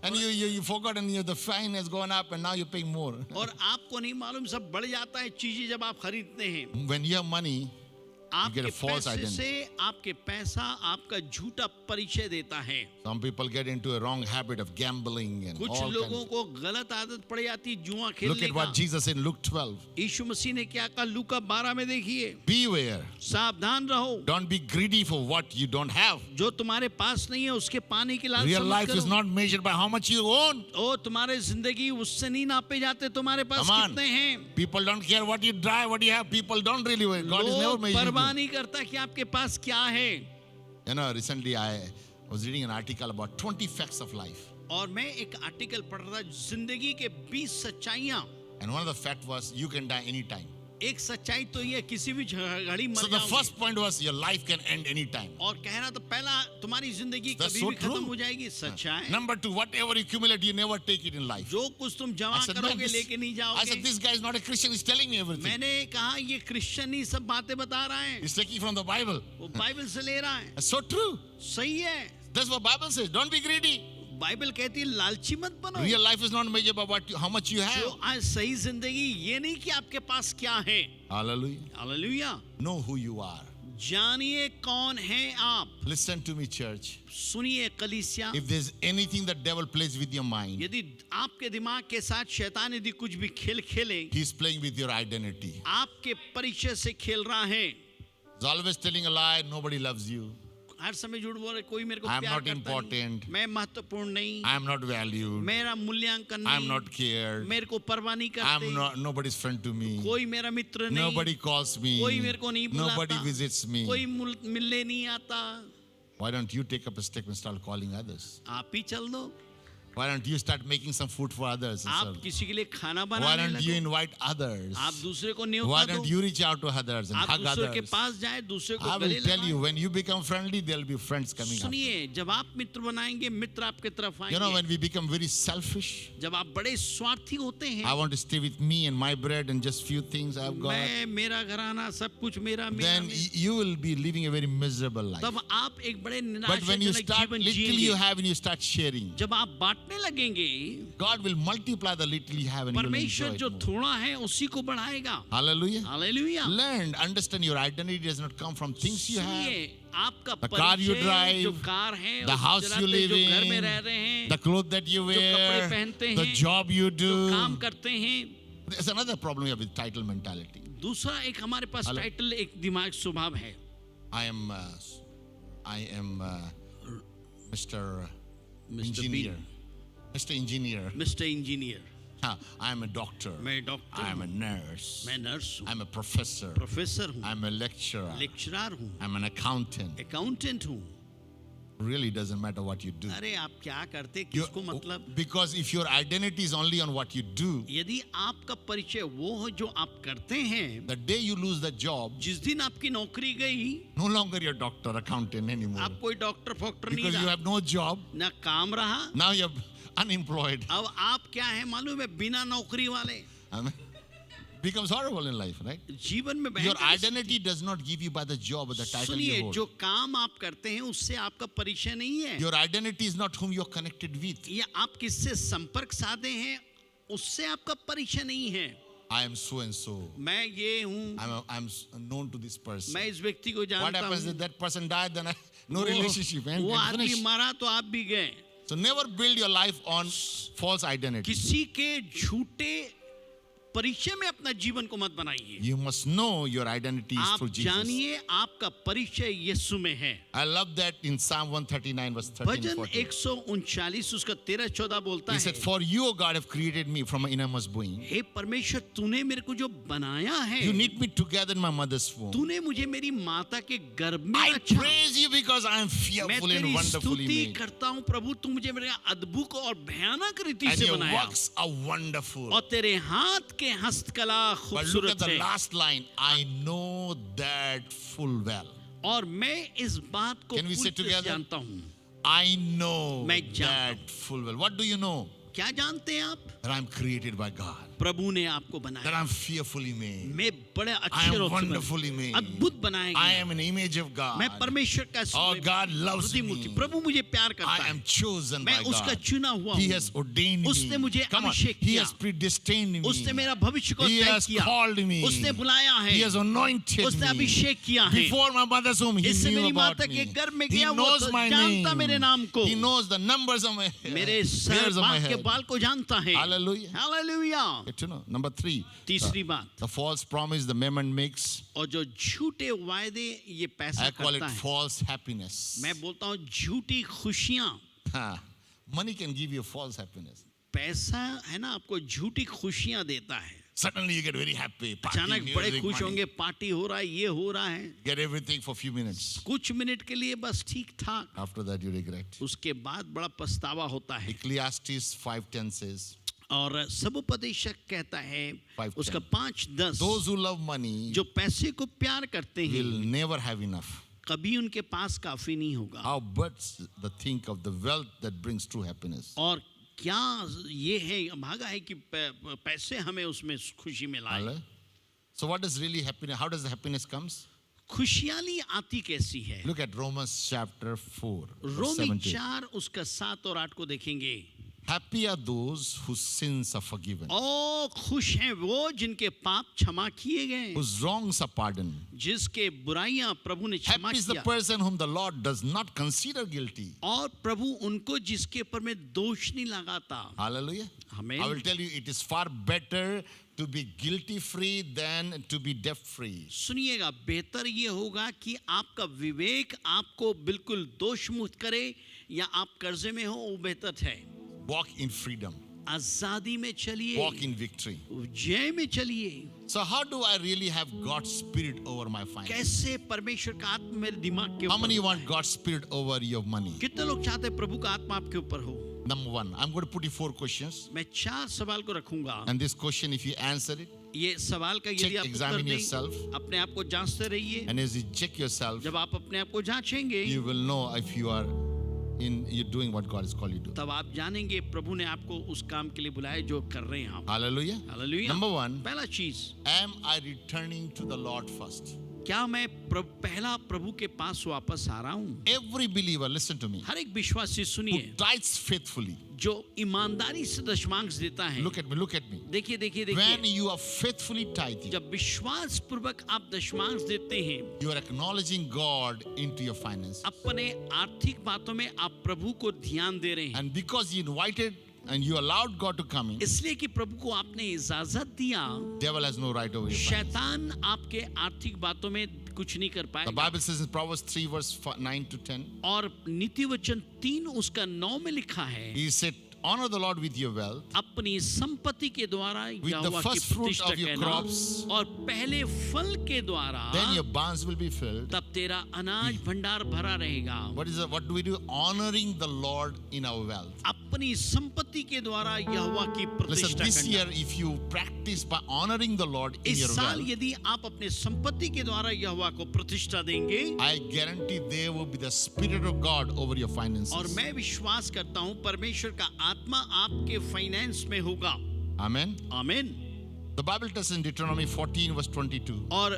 and you forgot, and the fine has gone up, and now you're paying more. और आपको नहीं मालूम सब बढ़ जाता है चीजें जब आप खरीदते हैं। When you have money, आपके a false पैसे identity. से आपके पैसा आपका झूठा परिचय देता है. Some people get into a wrong habit of gambling and कुछ all लोगों kinds. को गलत आदत पड़ जाती है जुआ Look खेलने at what का. Jesus said in Luke 12. यीशु मसीह ने क्या कहा लूका 12 में देखिए. Beware. सावधान रहो. Don't be greedy for what you don't have. जो तुम्हारे पास नहीं है उसके पाने की लालसा Real मत life is करो. not measured by how much you own. ओ तुम्हारे जिंदगी उससे नहीं नापे जाते तुम्हारे पास Come on. कितने हैं. People don't care what you drive, what you have. People don't really worry. God is never लोग measuring परवाह you. नहीं करता कि आपके पास क्या है. You know, recently I was reading an article about 20 facts of life. और मैं एक आर्टिकल पढ़ रहा जिंदगी के 20 सच्चाइयां. And one of the facts was you can die anytime. एक सच्चाई तो ये किसी भी घड़ी मर So the जाओगे. first point was your life can end anytime. और कहना तो पहला तुम्हारी जिंदगी That's कभी so भी खत्म true. हो जाएगी. सच्चाई. Number two, whatever you accumulate, you never take it in life. जो कुछ तुम I जमा said, man, करोगे this, लेके नहीं I said, जाओगे. this guy is not a Christian. He's telling me everything. मैंने कहा ये क्रिश्चियन ही सब बातें बता रहा है. He's taking from the Bible. वो बाइबल से ले रहा है. That's so true. सही है. That's what Bible says. Don't be greedy. Bible कहती है लालची मत बनो. Real life is not measured by how much you जो have. आज सही जिंदगी ये नहीं कि आपके पास क्या है. Hallelujah. Hallelujah. Know who you are. जानिए कौन हैं आप. Listen to me, church. सुनिए कलीसिया. If there's anything the devil plays with your mind, यदि आपके दिमाग के साथ शैतान यदि कुछ भी खेल खेले he's playing with your identity. आपके परिचय से खेल रहा है. He's always telling a lie. Nobody loves you. हर समय झूठ बोल रहे कोई मेरे को I am प्यार not करता important. नहीं. मैं महत्वपूर्ण नहीं. I am not valued. मेरा मूल्यांकन I am नहीं. not cared. मेरे को परवाह नहीं I am करते. not nobody's friend to me. कोई मेरा मित्र नहीं. Nobody calls me. कोई मेरे को नहीं बुलाता. Nobody visits me. कोई मिलने नहीं आता. Why don't you take up a step and start calling others? आप ही चल दो. Why don't you start making some food for others? and आप serve? किसी के लिए खाना Why बनाने don't you लगो. invite others? आप दूसरे को Why न्योता don't दो. you reach out to others and आप hug दूसरे के others? पास जाए दूसरे को I गले will tell you, लगाए. when you become friendly, there'll be friends coming up. सुनिए जब आप मित्र बनाएंगे मित्र आपके तरफ You know, आएंगे. when we become very selfish, जब आप बड़े स्वार्थी होते I हैं. want to stay with me and my bread and just few things I've got, मैं मेरा घराना सब कुछ मेरा मेरा then मेरा. you will be living a very miserable life. तब आप एक बड़े But when you निराशाजनक start, जीवन little you जिएंगे. have and you start sharing, जब आप बांटने लगेंगे God will multiply the little you have and you will enjoy परमेश्वर it जो more. थोड़ा है उसी को बढ़ाएगा. Hallelujah. Hallelujah. Learn, understand your identity does not come from things you have, सुनिए आपका the car you परिचय drive, जो कार है the उसे house you चलाते live जो घर में in, रह रहे हैं the clothes that you कपड़े wear, पहनते the हैं, job you जो काम do. करते हैं. There's another problem here with title mentality. दूसरा एक हमारे पास हेलो. टाइटल एक दिमाग स्वभाव है. I am Mr. Mister Engineer. Mr. Engineer. Mister engineer. I am a doctor. मैं डॉक्टर I am a हूँ. nurse. मैं नर्स हूँ. I'm a professor. प्रोफेसर हूँ. I'm a lecturer. लेक्चरर हूँ. I'm an accountant. अकाउंटेंट हूँ. Really doesn't matter what you do. अरे आप क्या करते You- किसको मतलब. because if your identity is only on what you do, यदि आपका परिचय वो हो जो आप करते हैं. the day you lose the job, जिस दिन आपकी नौकरी गई no longer you're doctor, accountant anymore. आप कोई डॉक्टर फॉक्टर नहीं Because you रहा. have no job, ना काम रहा. now you're unemployed. अब आप क्या है मालूम है बिना नौकरी वाले. I mean, becomes horrible in life, right? जीवन में Your भयंकर identity does not give you by the job or the title you सुनिए hold. जो काम आप करते हैं उससे आपका परिचय नहीं है. Your identity is not whom you're connected with. या आप किससे संपर्क साधे हैं उससे आपका परिचय नहीं है. I am so and so. मैं ये हूँ. I'm known to this person. मैं इस व्यक्ति को What जानता happens if हूँ. that person died? Then no relationship. And वो आदमी finished. मरा तो आप भी गए. So never build your life on false identity. किसी के झूठे परिचय में अपना जीवन को मत बनाइए. You must know your identity is आप through Jesus. जानिए आपका परिचय यीशु में है. I love that in Psalm 139 verse 13 भजन 14. 139 उसका 13-14 बोलता He है. said, "For you, O God, have created me from my innermost being. हे परमेश्वर तूने मेरे को जो बनाया है. You knit me together in my mother's womb. तूने मुझे मेरी माता के गर्भ में I रचा. praise you because I am मैं fearfully and तेरी wonderfully स्तुति made. करता हूँ प्रभु तू मुझे मेरे अद्भुत और भयानक रीति And से your बनाया. works are wonderful." और तेरे हाथ के हस्तकला But look at खूबसूरत the है. last line. I know that full well. और मैं इस बात को Can we say पूरी तरह से together? जानता हूँ. I know मैं जानता that full well. What do you know? क्या जानते हैं आप? That I'm created by God. प्रभु ने आपको That बनाया, I'm fearfully made. मैं बड़े I अक्षरों am से wonderfully made. अद्भुत बनाया I गया, am an image of God. मैं परमेश्वर का Oh, God loves प्रतिमूर्ति, me. प्रभु मुझे प्यार करता I है, am chosen मैं by उसका God. चुना हुआ He हूँ, has ordained उसने me. मुझे Come on. अभिषेक He किया, has predestined me. उसने मेरा भविष्य को He तय has किया, called me. उसने बुलाया है, He has anointed उसने me. अभिषेक किया है। Before my mother's womb, He इससे knew मेरी about माता के me. गर्भ में He गया, वो knows तो my जानता मेरे name. नाम को, He knows the numbers of my मेरे सर hairs of my बाल के head. बाल को जानता है। Hallelujah. Hallelujah. Get to know. Number 3. तीसरी बात, The false promise the mammon makes. और जो झूठे वायदे ये पैसा I call it करता है, false happiness. मैं बोलता हूँ झूठी खुशियाँ। Money can give you false happiness. पैसा है ना, आपको झूठी खुशियाँ देता है। Suddenly you get very happy. Party, अचानक बड़े music, खुश money. होंगे, पार्टी हो रहा है, ये हो रहा है, Get everything for a few minutes. कुछ मिनट के लिए बस ठीक ठाक, After that you regret. उसके बाद बड़ा पछतावा होता है। Ecclesiastes 5:10 says, और समुपदेशक कहता है 5:10. उसका 5:10, those who love money जो पैसे को प्यार करते हैं will never have enough. कभी उनके पास काफी नहीं होगा। How but the think of the wealth that brings true happiness. और क्या ये है, भागा है कि पैसे हमें उसमें खुशी में लाए। Hello? So what is really happiness? How does the happiness comes? खुशहाली आती कैसी है? Look at Romans chapter 4. verse रोमी 17. 4 उसका 7 और 8 को देखेंगे। Happy are those whose sins are forgiven, ओ खुश हैं वो जिनके पाप क्षमा किए गए, whose wrongs are pardoned. जिसके बुराइयां प्रभु ने क्षमा Happy is the किया, person whom the Lord does not consider guilty. और प्रभु उनको जिसके ऊपर में दोष नहीं लगाता। Hallelujah. Amen. I will tell you, it is far better to be guilty free than to be debt free. सुनिएगा, बेहतर ये होगा कि आपका विवेक आपको बिल्कुल दोष मुक्त करे, या आप कर्जे में हो, वो बेहतर है। Walk in freedom. आजादी में चलिए, Walk in victory. जय में चलिए। So how do I really have God's spirit over my finances? कैसे परमेश्वर का आत्मा मेरे दिमाग के How ऊपर many होता want है? God's spirit over your money? कितने लोग चाहते हैं प्रभु का आत्मा आपके ऊपर हो? Number 1, I'm going to put you 4 questions. मैं 4 सवाल को रखूंगा। And this question, if you answer it, ये सवाल का Check, यदि आप उत्तर examine yourself. दें, अपने आप को जांचते रहिए। and as you check yourself, जब आप अपने आप को जांचेंगे, you will know if you're doing what God has called you to do. तब आप जानेंगे प्रभु ने आपको उस काम के लिए बुलाया जो कर रहे हैं आप। Hallelujah. हालेलुया। Number 1, पहला चीज, am I returning to the Lord first? क्या मैं पहला प्रभु के पास वापस आ रहा हूँ? Every believer, listen to me, हर एक विश्वासी who सुनिए, tithes faithfully. जो ईमानदारी से दशमांश देता है। Look at me, look at me. देखिए देखिए When देखिए, you are faithfully tithing, जब विश्वास पूर्वक आप दशमांश देते हैं, you are acknowledging God into your finances. अपने आर्थिक बातों में आप प्रभु को ध्यान दे रहे हैं। And because you invited and you allowed God to come in, इसलिए कि प्रभु को आपने इजाजत दिया, devil has no right over your finances. शैतान आपके आर्थिक बातों में कुछ नहीं कर The पाएगा। Bible says in Proverbs 3 verse 9 to 10, और नीति वचन 3 उसका 9 में लिखा है, he said, honor the Lord with your wealth, अपनी संपत्ति के द्वारा With the यहोवा की first fruit प्रतिष्ठा of your करना, crops, और पहले फल के द्वारा then your barns will be filled. तब तेरा अनाज भंडार भरा रहेगा। What do we do? Honoring the Lord in our wealth. अपनी संपत्ति के द्वारा यहोवा की Listen, प्रतिष्ठा this year, करना। if you practice by honoring the Lord in इस your साल wealth, यदि आप अपने संपत्ति के द्वारा यहोवा को प्रतिष्ठा देंगे, I guarantee there will be the Spirit of God over your और finances. मैं विश्वास करता हूं परमेश्वर का आत्मा आपके फाइनेंस में होगा। Amen. आमीन। The Bible tells in Deuteronomy 14 verse 22, और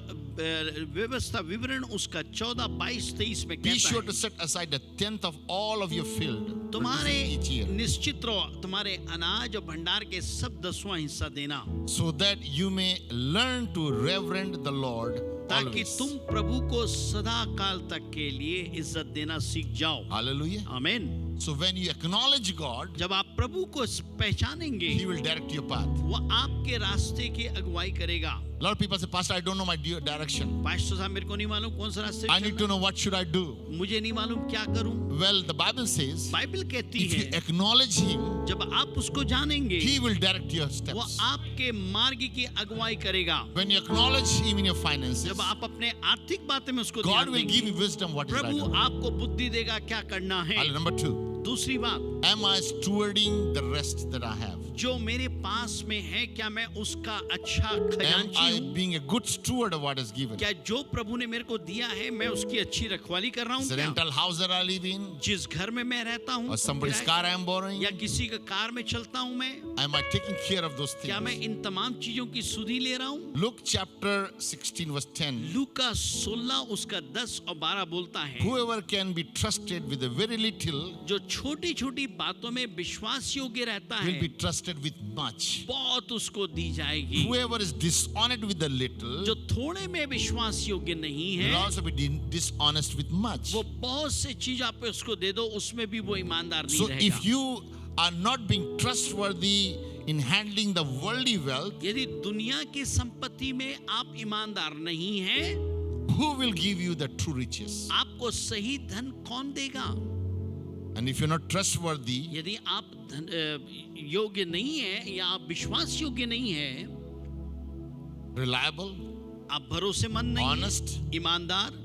व्यवस्था विवरण उसका 14, 22, 23 में be कहता sure है, to set aside a tenth of all of your field तुम्हारे each year, निश्चित रहो तुम्हारे अनाज और भंडार के सब 10वां हिस्सा देना, so that you may learn to reverend the Lord ताकि always. तुम प्रभु को सदा काल तक के लिए इज्जत देना सीख जाओ। Hallelujah. आमीन। So when you acknowledge God, जब आप प्रभु को पहचानेंगे, He will direct your path. वो आपके रास्ते की अगुवाई करेगा। A lot of people say, Pastor, I don't know my direction. Pastor साहब मेरे को नहीं मालूम कौन सा रास्ते I need to know what should I do. मुझे नहीं मालूम क्या करूं। Well, the Bible says, Bible कहती if you है acknowledge Him, जब आप उसको जानेंगे, He will direct your वो steps. आपके मार्ग की अगुवाई करेगा। When you acknowledge Him in your finances, जब आप अपने आर्थिक बातें में उसको God ध्यान will give देंगे, you wisdom what is right. Prabhu or wrong. आपको बुद्धि देगा क्या करना है। Number 2, दूसरी बात, am I stewarding the rest that I have? जो मेरे पास में है क्या मैं उसका अच्छा Am खजांची I हूँ? being a good steward of what is given? क्या जो प्रभु ने मेरे को दिया है मैं उसकी अच्छी रखवाली कर रहा हूँ The क्या? rental house that I live in, जिस घर में मैं रहता हूँ or somebody's किराए- car I am borrowing, या किसी का कार में चलता हूँ मैं, am I taking care of those क्या मैं things? इन तमाम चीजों की सुधि ले रहा हूँ? Luke chapter 16 verse 10. लूका 16 उसका 10 और 12 बोलता है, Whoever can be trusted with a very little जो छोटी छोटी बातों में विश्वास योग्य रहता will है be trusted with much. बहुत उसको दी जाएगी। Whoever is dishonest with the little जो थोड़े में विश्वास योग्य नहीं will है also be dishonest with much. वो बहुत से चीज आप उसको दे दो उसमें भी वो ईमानदार नहीं So रहेगा। if you are not being trustworthy in handling the worldly wealth, यदि दुनिया की संपत्ति में आप ईमानदार नहीं हैं, who will give you the true riches? आपको सही धन कौन देगा? And if you're not trustworthy, यदि आप योग्य नहीं है या आप विश्वास योग्य नहीं है, reliable, आप भरोसेमंद नहीं honest हैं, ईमानदार,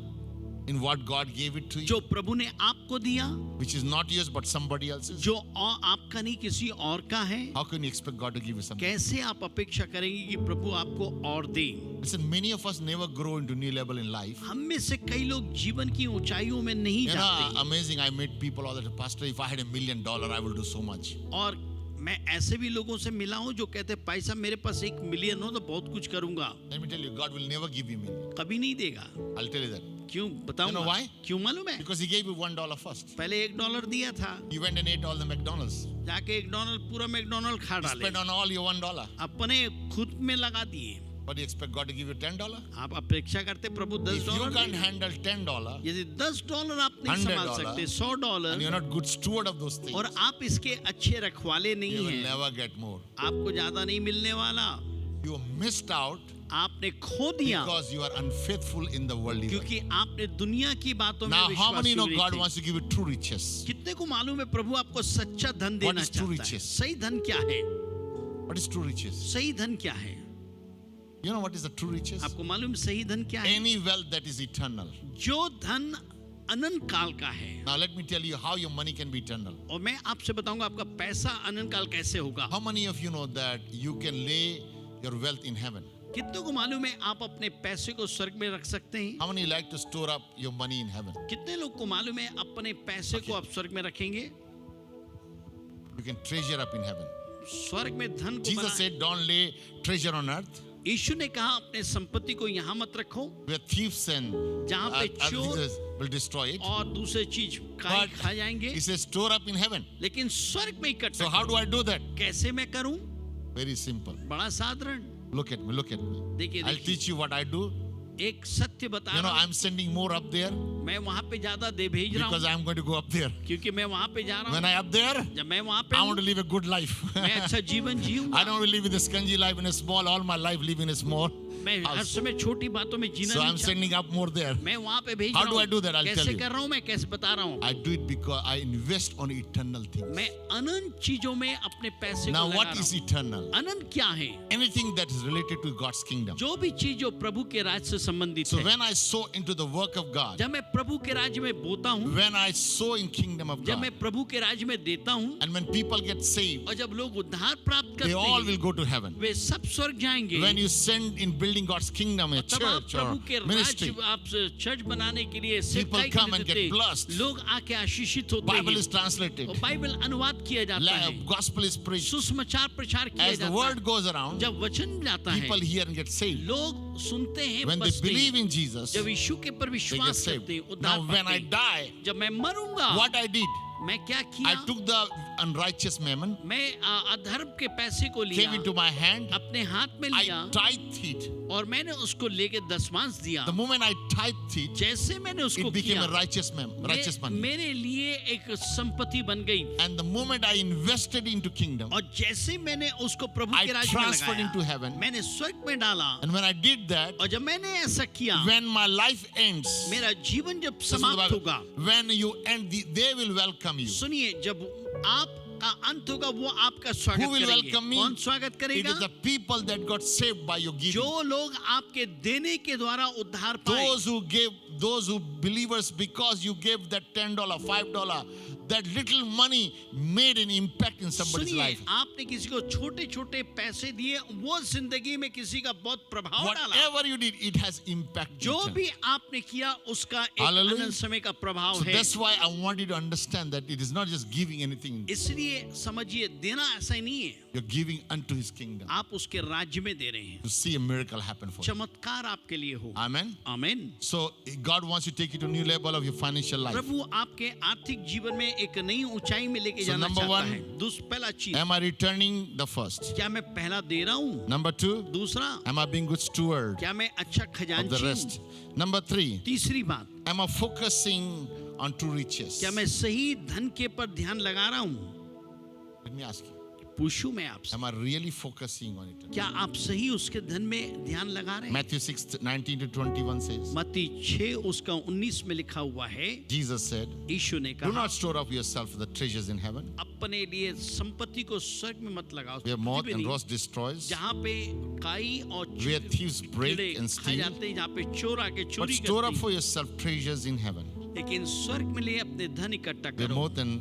in what God gave it to you, जो प्रभु ने आपको दिया, which is not yours but somebody else's, जो आपका नहीं किसी और का है, how can you expect God to give you something? कैसे आप अपेक्षा करेंगे कि प्रभु आपको और दे? Listen, many of us never grow into new level in life. हम में से कई लोग जीवन की ऊंचाइयों में नहीं You know, जाते, amazing. I meet people all the time. Pastor, if I had $1 million, I will do so much. और मैं ऐसे भी लोगों से मिला हूं जो कहते हैं भाई साहब मेरे पास 1 मिलियन हो तो बहुत कुछ करूंगा। Let me tell you, God will never give you million. कभी नहीं देगा। I'll tell you that. क्यों You know बताऊंगा? why? क्यों मालूम है? Because He gave you $1 first. पहले $1 दिया था, You went and ate all the McDonald's. जाके $1 पूरा मैकडॉनल्ड खा You डाले, spent on all your $1. अपने खुद में लगा दिए। But you expect God to give you $10? आप अपेक्षा करते प्रभु If you $10 can't देंगे। handle $10 यदि $10 आप नहीं संभाल $100 सकते, and you're $100 not good steward of those things, और आप इसके अच्छे रखवाले you नहीं will हैं, never get more. आपको ज्यादा नहीं मिलने वाला। You missed out आपने खो दिया because you are unfaithful in the worldly world. क्योंकि आपने दुनिया की बातों में Now, how many know विश्वास God नहीं wants to give you true riches? कितने को मालूम है प्रभु आपको सच्चा धन देना is true चाहता है? riches? सही धन क्या है? What is true riches? सही धन क्या है? You know what is the true riches? आपको मालूम सही धन क्या है? Any wealth that is eternal. जो धन अनंत काल का है। Now, let me tell you how your money can be eternal. और मैं आपसे बताऊंगा आपका पैसा अनंत काल कैसे होगा। How many of you know that you can lay your wealth in heaven? कितनों को मालूम है आप अपने पैसे को स्वर्ग में रख सकते हैं? How many like to store up your money in heaven? कितने लोग को मालूम है अपने पैसे को आप स्वर्ग में रखेंगे? You can treasure up in heaven. स्वर्ग में धन को Jesus बना- said, don't lay treasure on earth यीशु ने कहा अपने संपत्ति को यहाँ मत रखो where thieves and जहाँ पे चोर others will destroy it. और दूसरे चीज But खा जाएंगे, He says, store up in heaven. लेकिन स्वर्ग में इकट्ठा So how do I do that? कैसे मैं करूं? Very simple. बड़ा साधारण। Look at me, look at me. देखिए I'll देखिए, teach you what I do. एक सत्य बता You know, रहा हूं, I'm sending more up there मैं वहां पे ज्यादा दे भेज रहा because हूं I'm going to go up there. क्योंकि मैं वहां पे जा रहा When हूं। I up there, जब मैं वहां पे I हूं, want to live a good life. मैं अच्छा जीवन जीऊंगा। I don't want to live with a stingy life in a small, all my life live in a small मैं हर house. समय छोटी बातों में जीना So नहीं I'm चाहता। sending up more there. मैं वहां पे भेज How रहा do I हूं। do that? I'll tell कैसे you. कर रहा हूं मैं? कैसे बता रहा हूं? I do it because I invest on eternal things. मैं अनंत चीजों में अपने पैसे को Now, लगा what रहा is हूं। eternal? अनंत क्या है? Anything that is related to God's kingdom. जो भी चीज जो प्रभु के राज से संबंधित So है। when I sow into the work of God, जब मैं प्रभु के राज्य में बोता हूँ, when I sow in kingdom of जब God, मैं प्रभु के राज्य में देता हूँ, and when people get saved, और जब लोग उद्धार प्राप्त they करते all हैं, will go to heaven. वे सब स्वर्ग जाएंगे। When you send in building God's kingdom, a तब आप church प्रभु or के ministry, राज्य आप चर्च बनाने के लिए People सेवकाई come and करते get हैं। blessed. लोग आके आशीषित होते Bible हैं is translated, और बाइबल अनुवाद किया जाता है, gospel is preached. सुसमाचार प्रचार किया As the जाता word है। goes around, जब वचन जाता है, people hear and get saved. लोग सुनते हैं, When they बसते believe हैं। in Jesus, जब यीशु के पर they get विश्वास saved. करते हैं, Now, उद्धार when I पाते हैं। die, जब मैं मरूंगा, what I did, मैं क्या I किया? took the unrighteous mammon, मैं अधर्म के पैसे को came लिया, into my hand, अपने हाथ में I लिया tithed it. और मैंने उसको लेके दशमांश दिया। The moment I tithed it, जैसे मैंने उसको it became किया, a righteous money. मेरे लिए एक संपत्ति बन गई। And the moment I invested into kingdom, और जैसे मैंने उसको प्रभु I के राज्य में transferred into लगाया, heaven. मैंने स्वर्ग में डाला। And when I did that, और जब मैंने ऐसा किया, when my life ends, मेरा जीवन जब listen to the समाप्त Bible, होगा, when you end, they will welcome you. सुनिए, जब आपका अंत होगा वो आपका Who स्वागत will करेंगे। welcome me? कौन स्वागत It करेगा? is the people that got saved by your giving. जो लोग आपके देने के द्वारा उद्धार पाए, Those who believers, because you gave that $10, $5, that little money made an impact in somebody's सुनिए, life. आपने किसी को छोटे छोटे पैसे दिए, वो जिंदगी में किसी का बहुत प्रभाव डाला। Whatever you did, it has impact. जो भी आपने किया उसका एक Hallelujah. अनंत समय का प्रभाव So है। that's why I want you to understand that it is not just giving anything. इसलिए समझिए, देना ऐसा ही नहीं है, You're giving unto His kingdom आप उसके राज्य में दे रहे हैं, to see a miracle happen for you. चमत्कार आपके लिए हो। Amen. आमीन। So God wants to take you to a new level of your financial life. प्रभु आपके आर्थिक जीवन में एक नई ऊंचाई में लेके So जाना number चाहता one, है। पहला चीज, Am I returning the first? क्या मैं पहला दे रहा हूँ? Number two, दूसरा, am I being good steward क्या मैं अच्छा of the खजांची rest? हूँ? Number three, तीसरी बात, am I focusing on true riches? क्या मैं सही धन के पर ध्यान लगा रहा हूँ? Let me ask you, पूछूं मैं आपसे, am I really focusing on it? क्या आप सही उसके धन में ध्यान लगा रहे हैं? Matthew 6:19 to 21 says, मत्ती 6 उसका 19 में लिखा हुआ है, Jesus said, यीशु ने do कहा, not store up yourself the treasures in heaven, अपने लिए संपत्ति को स्वर्ग में मत लगाओ, where moth भी and नहीं, rust destroys, जहाँ पे काई और where thieves break कीड़े and खाए steal, जाते हैं, जहाँ पे चोर आके but चोरी store up करते for yourself treasures in heaven, हैं। लेकिन स्वर्ग में लिए अपने धन इकट्ठा where करो, moth and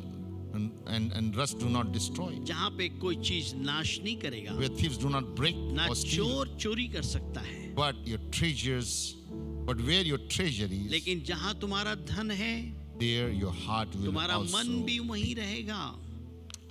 rust do not destroy, जहाँ पे कोई चीज नाश नहीं करेगा, where thieves do not break ना or steal, चोर चोरी कर सकता है। but where your treasure is, लेकिन जहाँ तुम्हारा धन है, there your heart will तुम्हारा मन also. भी वहीं रहेगा।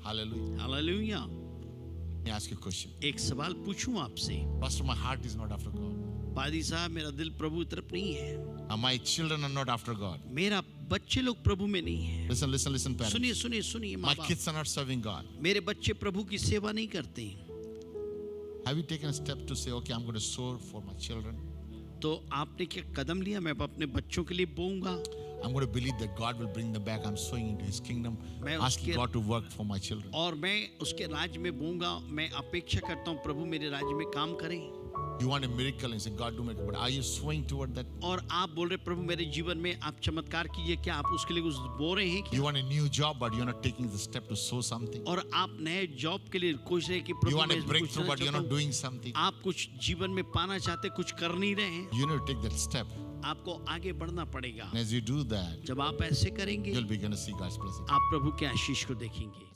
Hallelujah. Hallelujah. Let me ask you a question. एक सवाल पूछूं आपसे, Pastor, my heart is not after God. पादी साहब, मेरा दिल प्रभु की तरफ नहीं है, My children are not after God. मेरा बच्चे लोग प्रभु में नहीं है। Listen, parents. सुनिए सुनिए सुनिए, My माँ बाप, kids are not serving God. मेरे बच्चे प्रभु की सेवा नहीं करते। Have you taken a step to say, okay, I'm going to sow for my children? तो आपने क्या कदम लिया? मैं अपने बच्चों के लिए बोऊंगा, I'm going to believe that God will bring them back. I'm sowing into His kingdom, मैं asking उसके- God to work for my children. और मैं उसके राज्य में बोऊंगा। मैं अपेक्षा करता हूँ प्रभु मेरे राज्य में काम करें। You want a miracle and say, God, do miracle. But are you sowing toward that? और आप बोल रहे प्रभु मेरे जीवन में आप चमत्कार कीजिए, क्या आप उसके लिए कुछ बोल रहे हैं क्या? You want a new job, but you're not taking the step to sow something. और आप नए जॉब के लिए कोशिश रहे कि You प्रभु want मैं a कुछ breakthrough, करना but you're चाहता not हूं। doing something. आप कुछ जीवन में पाना चाहते, कुछ कर नहीं रहे हैं। You need to take that step. आपको आगे बढ़ना पड़ेगा। And as you do that, जब आप ऐसे करेंगे, you'll begin to see God's blessing. आप प्रभु के आशीष को देखेंगे।